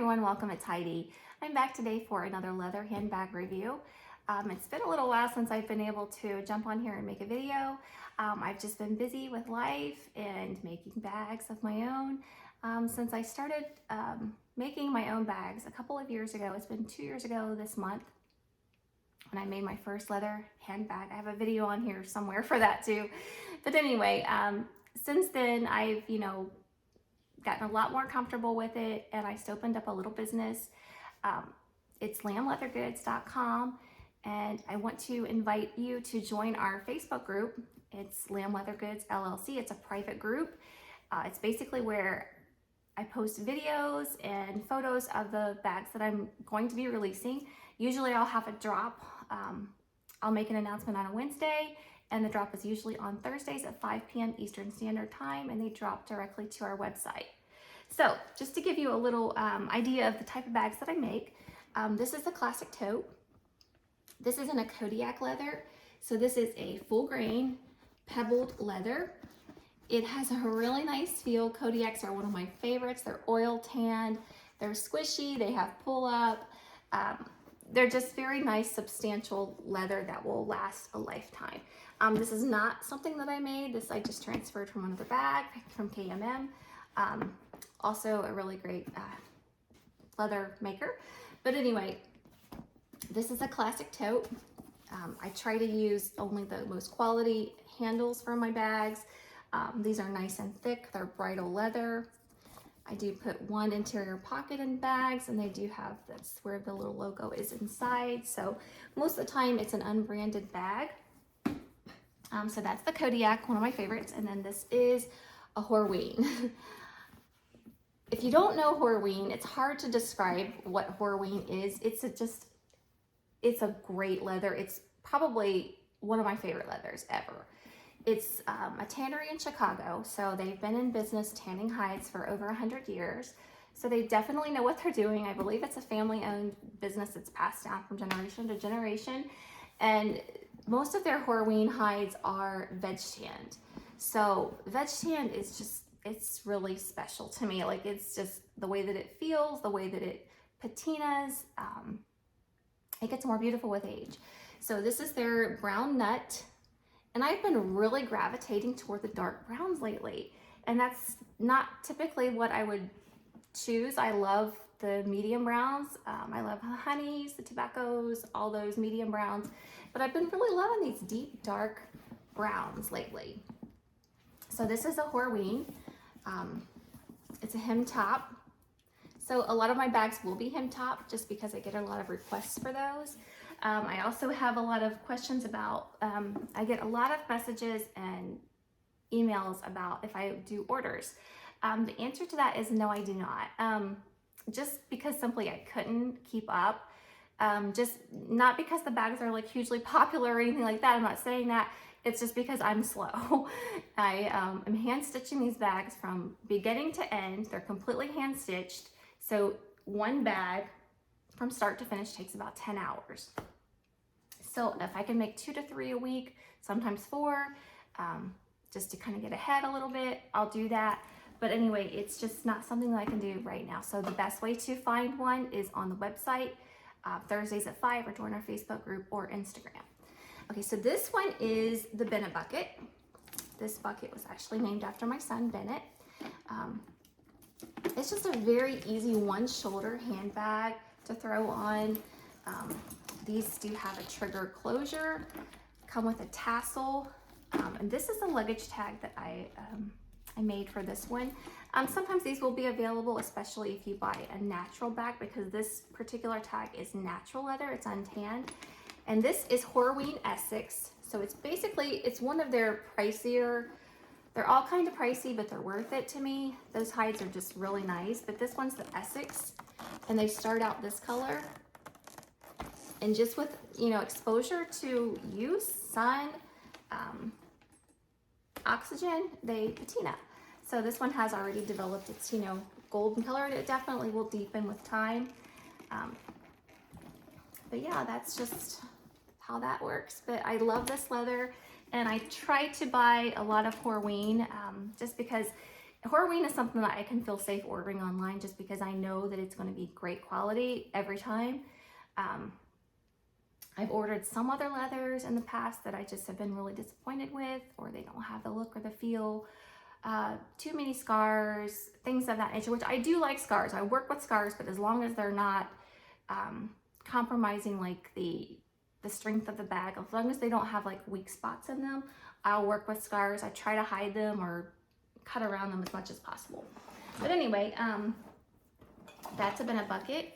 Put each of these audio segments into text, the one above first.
everyone, welcome, it's Heidi. I'm back today for another leather handbag review. It's been a little while since I've been able to jump on here and make a video. I've just been busy with life and making bags of my own. Since I started making my own bags a couple of years ago, it's been 2 years ago this month when I made my first leather handbag. I have a video on here somewhere for that too. But anyway, since then I've, gotten a lot more comfortable with it, and I just opened up a little business. It's lambleathergoods.com, and I want to invite you to join our Facebook group. It's Lamb Leather Goods LLC. It's a private group. It's basically where I post videos and photos of the bags that I'm going to be releasing. Usually I'll have a drop. I'll make an announcement on a Wednesday, and the drop is usually on Thursdays at 5 p.m. Eastern Standard Time, and they drop directly to our website. So just to give you a little idea of the type of bags that I make, this is the classic tote. This is in a Kodiak leather. So this is a full grain pebbled leather. It has a really nice feel. Kodiaks are one of my favorites. They're oil tanned, they're squishy, they have pull up. They're just very nice, substantial leather that will last a lifetime. This is not something that I made. This I just transferred from another bag from KMM. Also a really great leather maker. But anyway, this is a classic tote. I try to use only the most quality handles for my bags. These are nice and thick. They're bridal leather. I do put one interior pocket in bags, and they do have, that's where the little logo is inside. So most of the time it's an unbranded bag. So that's the Kodiak, one of my favorites. And then this is a Horween. If you don't know Horween, it's hard to describe what Horween is. It's a great leather. It's probably one of my favorite leathers ever. It's a tannery in Chicago, so they've been in business tanning hides for over 100 years. So they definitely know what they're doing. I believe it's a family-owned business that's passed down from generation to generation. And most of their Horween hides are veg tanned. So veg tanned is just, it's really special to me. Like, it's just the way that it feels, the way that it patinas. It gets more beautiful with age. So this is their brown nut. And I've been really gravitating toward the dark browns lately. And that's not typically what I would choose. I love the medium browns. I love the honeys, the tobaccos, all those medium browns. But I've been really loving these deep, dark browns lately. So this is a Horween. It's a hem top. So a lot of my bags will be hem top just because I get a lot of requests for those. I also have a lot of questions about, I get a lot of messages and emails about if I do orders. The answer to that is no, I do not. Just because simply I couldn't keep up. Just not because the bags are like hugely popular or anything like that. I'm not saying that. It's just because I'm slow. I am hand stitching these bags from beginning to end. They're completely hand stitched. So one bag from start to finish takes about 10 hours. So if I can make 2 to 3 a week, sometimes 4, just to kind of get ahead a little bit, I'll do that. But anyway, it's just not something that I can do right now. So the best way to find one is on the website, Thursdays at 5, or join our Facebook group or Instagram. Okay, so this one is the Bennett bucket. This bucket was actually named after my son, Bennett. It's just a very easy one-shoulder handbag to throw on. These do have a trigger closure, come with a tassel, and this is a luggage tag that I made for this one. Sometimes these will be available, especially if you buy a natural bag, because this particular tag is natural leather, it's untanned. And this is Horween Essex. So it's basically, it's one of their pricier, they're all kind of pricey, but they're worth it to me. Those hides are just really nice, but this one's the Essex, and they start out this color. And just with, exposure to use, sun, oxygen, they patina. So this one has already developed its, golden color. It definitely will deepen with time. But yeah, that's just how that works. But I love this leather, and I try to buy a lot of Horween just because Horween is something that I can feel safe ordering online just because I know that it's going to be great quality every time. I've ordered some other leathers in the past that I just have been really disappointed with, or they don't have the look or the feel. Too many scars, things of that nature, which I do like scars. I work with scars, but as long as they're not compromising like the strength of the bag, as long as they don't have like weak spots in them, I'll work with scars. I try to hide them or cut around them as much as possible. But anyway, that's a Bennett bucket.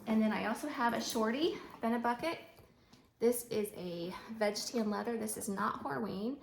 And then I also have a Shorty Bennett bucket. This is a veg tan leather. This is not Horween,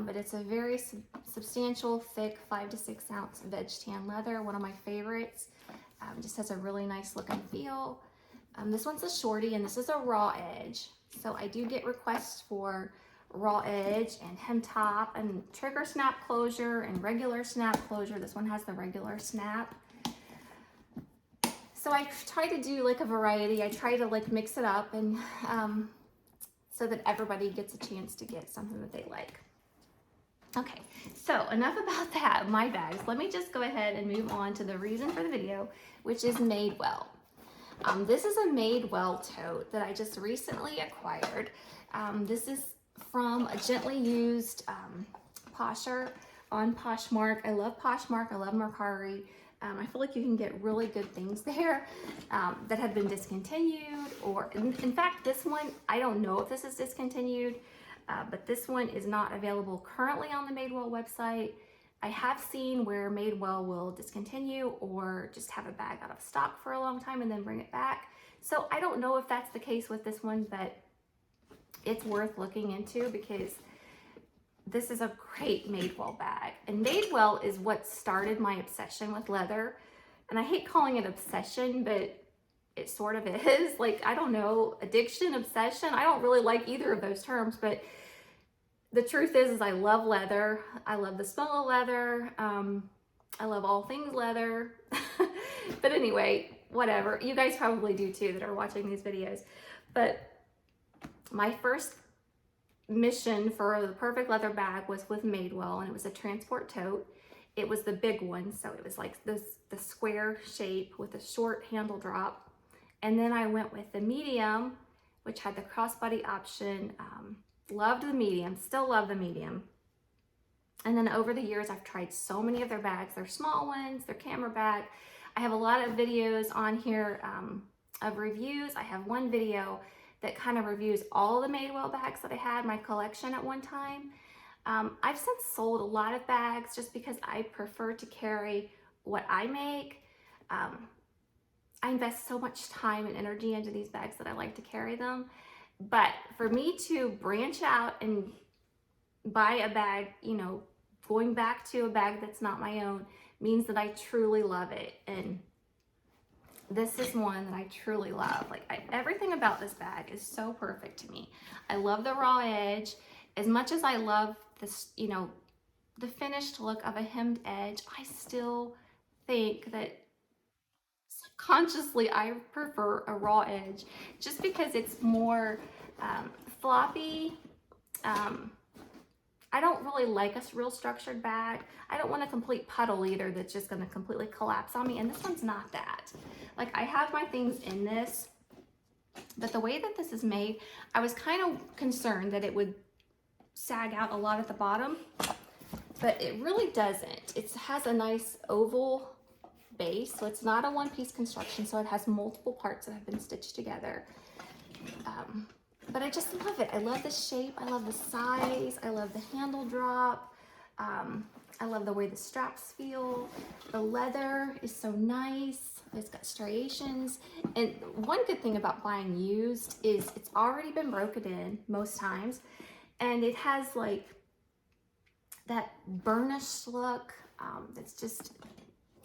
but it's a very substantial, thick 5 to 6 ounce veg tan leather. One of my favorites. Just has a really nice look and feel. This one's a Shorty, and this is a raw edge. So I do get requests for raw edge and hem top and trigger snap closure and regular snap closure. This one has the regular snap. So I try to do like a variety. I try to like mix it up, and so that everybody gets a chance to get something that they like. Okay, so enough about that, my bags. Let me just go ahead and move on to the reason for the video, which is Madewell. This is a Madewell tote that I just recently acquired. This is from a gently used Posher on Poshmark. I love Poshmark, I love Mercari. I feel like you can get really good things there that have been discontinued, or in fact, this one, I don't know if this is discontinued, but this one is not available currently on the Madewell website. I have seen where Madewell will discontinue or just have a bag out of stock for a long time and then bring it back. So I don't know if that's the case with this one, but it's worth looking into because this is a great Madewell bag. And Madewell is what started my obsession with leather. And I hate calling it obsession, but it sort of is. Like, I don't know, addiction, obsession. I don't really like either of those terms, but the truth is I love leather. I love the smell of leather. I love all things leather. But anyway, whatever. You guys probably do too that are watching these videos. But my first mission for the perfect leather bag was with Madewell, and it was a transport tote. It was the big one, so it was like the square shape with a short handle drop. And then I went with the medium, which had the crossbody option. Loved the medium, still love the medium. And then over the years, I've tried so many of their bags. They're small ones, they're camera bag. I have a lot of videos on here of reviews. I have one video that kind of reviews all the Madewell bags that I had in my collection at one time. I've since sold a lot of bags just because I prefer to carry what I make. I invest so much time and energy into these bags that I like to carry them. But for me to branch out and buy a bag, you know, going back to a bag that's not my own means that I truly love it. And this is one that I truly love. Like, everything about this bag is so perfect to me. I love the raw edge. As much as I love this, you know, the finished look of a hemmed edge, I still think that subconsciously I prefer a raw edge just because it's more floppy. I don't really like a real structured bag. I don't want a complete puddle either that's just going to completely collapse on me, and this one's not that. Like, I have my things in this, but the way that this is made, I was kind of concerned that it would sag out a lot at the bottom, but it really doesn't. It has a nice oval base, so it's not a one-piece construction, so it has multiple parts that have been stitched together. But I just love it. I love the shape, I love the size, I love the handle drop, I love the way the straps feel. The leather is so nice. It's got striations. And one good thing about buying used is it's already been broken in most times, and it has like that burnished look that's just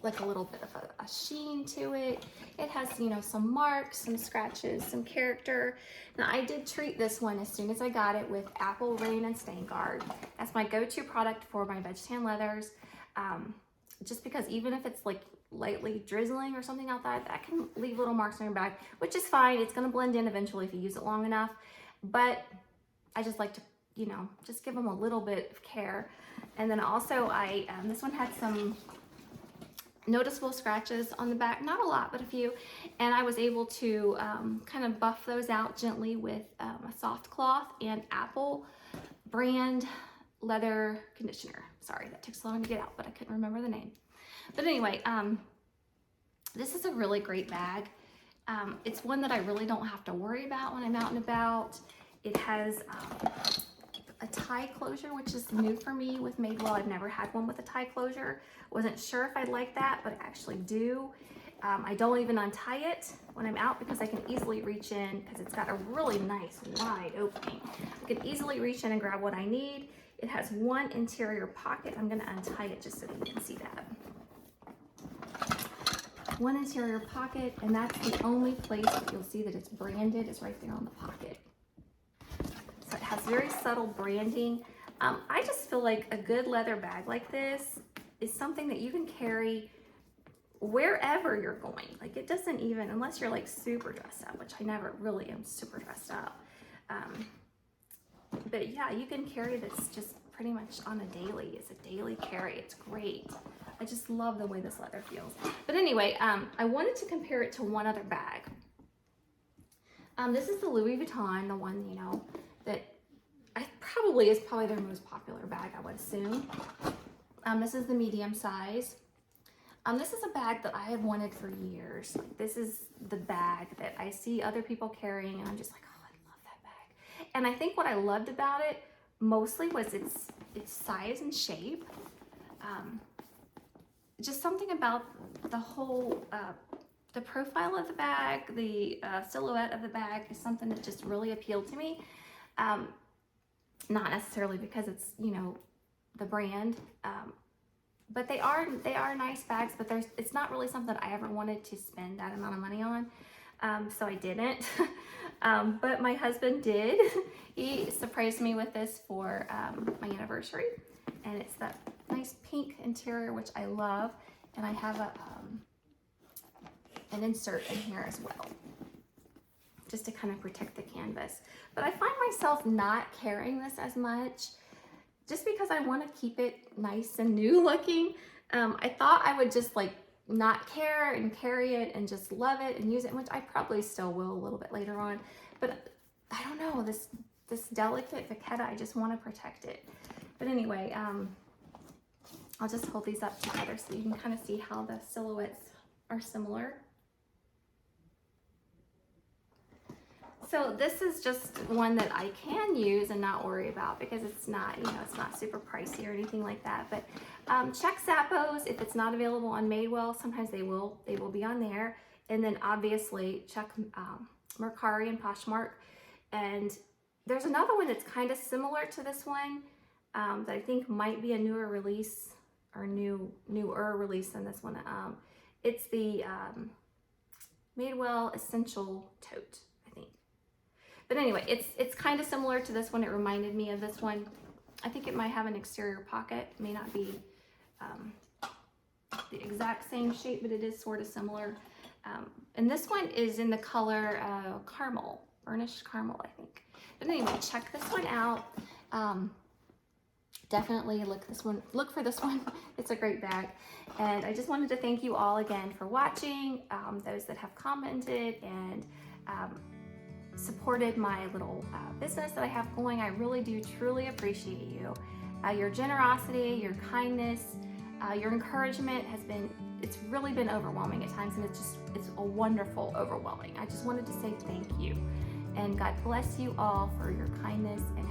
like a little bit of a sheen to it. It has, you know, some marks, some scratches, some character. Now, I did treat this one as soon as I got it with Apple Rain and Stain Guard. That's my go-to product for my veg tan leathers. Just because even if it's like lightly drizzling or something like that, that can leave little marks on your bag, which is fine. It's gonna blend in eventually if you use it long enough. But I just like to, you know, just give them a little bit of care. And then also this one had some noticeable scratches on the back, not a lot, but a few. And I was able to kind of buff those out gently with a soft cloth and Apple brand leather conditioner. Sorry, that took so long to get out, but I couldn't remember the name. But anyway, this is a really great bag. It's one that I really don't have to worry about when I'm out and about. It has a tie closure, which is new for me with Madewell. I've never had one with a tie closure. Wasn't sure if I'd like that, but I actually do. I don't even untie it when I'm out because I can easily reach in because it's got a really nice wide opening. I can easily reach in and grab what I need. It has one interior pocket. I'm gonna untie it just so that you can see that. One interior pocket, and that's the only place that you'll see that it's branded is right there on the pocket. So it has very subtle branding. I just feel like a good leather bag like this is something that you can carry wherever you're going. Like it doesn't even, unless you're like super dressed up, which I never really am super dressed up. But yeah, you can carry this just pretty much on a daily. It's a daily carry. It's great. I just love the way this leather feels. But anyway, I wanted to compare it to one other bag. This is the Louis Vuitton, the one, you know, that is probably their most popular bag, I would assume. This is the medium size. This is a bag that I have wanted for years. This is the bag that I see other people carrying, and I'm just like, oh, I love that bag. And I think what I loved about it mostly was its size and shape. Just something about the whole, the profile of the bag, the silhouette of the bag is something that just really appealed to me. Not necessarily because it's, you know, the brand, but they are nice bags, but it's not really something I ever wanted to spend that amount of money on. So I didn't, but my husband did. He surprised me with this for my anniversary, and it's that nice pink interior, which I love, and I have an insert in here as well, just to kind of protect the canvas. But I find myself not carrying this as much, just because I want to keep it nice and new looking. I thought I would just like not care and carry it and just love it and use it, which I probably still will a little bit later on. But I don't know, this delicate vachetta, I just want to protect it. But anyway, I'll just hold these up together so you can kind of see how the silhouettes are similar. So this is just one that I can use and not worry about because it's not, you know, it's not super pricey or anything like that. But check Zappos if it's not available on Madewell. Sometimes they will be on there. And then obviously check Mercari and Poshmark. And there's another one that's kind of similar to this one that I think might be a newer release or newer release than this one. It's the Madewell Essential Tote. But anyway, it's kind of similar to this one. It reminded me of this one. I think it might have an exterior pocket. It may not be the exact same shape, but it is sort of similar. And this one is in the color caramel, burnished caramel, I think. But anyway, check this one out. Definitely look for this one. It's a great bag. And I just wanted to thank you all again for watching, those that have commented and supported my little business that I have going. I really do truly appreciate you. Your generosity, your kindness, your encouragement it's really been overwhelming at times, and it's a wonderful overwhelming. I just wanted to say thank you, and God bless you all for your kindness and